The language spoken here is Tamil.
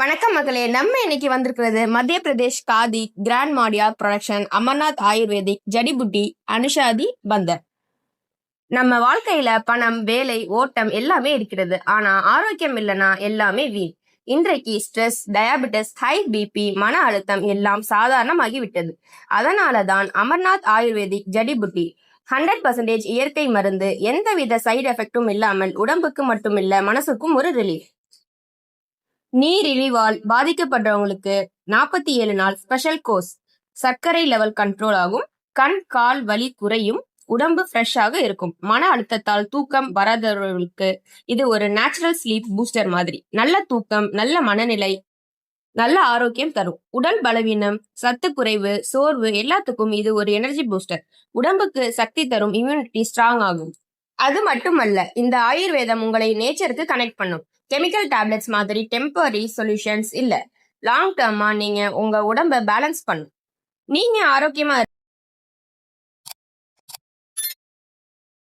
வணக்கம் மக்களே. நம்ம இன்னைக்கு வந்திருக்கிறது மத்திய பிரதேஷ் காதி கிராண்ட் மாடியா ப்ரொடக்ஷன் அமர்நாத் ஆயுர்வேதிக் ஜடிபுட்டி அனுஷாதி பந்தர். நம்ம வாழ்க்கையில பணம், வேலை, ஓட்டம் எல்லாமே இருக்கிறது. ஆனா ஆரோக்கியம் இல்லைன்னா எல்லாமே வீண். இன்றைக்கு ஸ்ட்ரெஸ், டயாபெட்டிஸ், ஹை பிபி, மன அழுத்தம் எல்லாம் சாதாரணமாகி விட்டது. அதனாலதான் அமர்நாத் ஆயுர்வேதிக் ஜடிபுட்டி 100% இயற்கை மருந்து, எந்தவித சைடு எஃபெக்டும் இல்லாமல் உடம்புக்கு மட்டுமில்ல மனசுக்கும் ஒரு ரிலீஃப். நீரிழிவால் பாதிக்கப்பட்டவங்களுக்கு 47 நாள் ஸ்பெஷல் கோர்ஸ். சர்க்கரை லெவல் கண்ட்ரோல் ஆகும், கண் கால் வலி குறையும், உடம்பு ஃப்ரெஷ்ஷாக இருக்கும். மன அழுத்தத்தால் தூக்கம் வராதவர்களுக்கு இது ஒரு நேச்சுரல் ஸ்லீப் பூஸ்டர் மாதிரி. நல்ல தூக்கம், நல்ல மனநிலை, நல்ல ஆரோக்கியம் தரும். உடல் பலவீனம், சத்து குறைவு, சோர்வு எல்லாத்துக்கும் இது ஒரு எனர்ஜி பூஸ்டர். உடம்புக்கு சக்தி தரும், இம்யூனிட்டி ஸ்ட்ராங் ஆகும். அது மட்டுமல்ல, இந்த ஆயுர்வேதம் உங்களை நேச்சருக்கு கனெக்ட் பண்ணும். கெமிக்கல் டேப்லெட்ஸ் மாதிரி டெம்பரரி சொல்யூஷன்ஸ் இல்ல. லாங் டேர்மா நீங்க உங்க உடம்ப பேலன்ஸ் பண்ணும். நீங்க ஆரோக்கியமா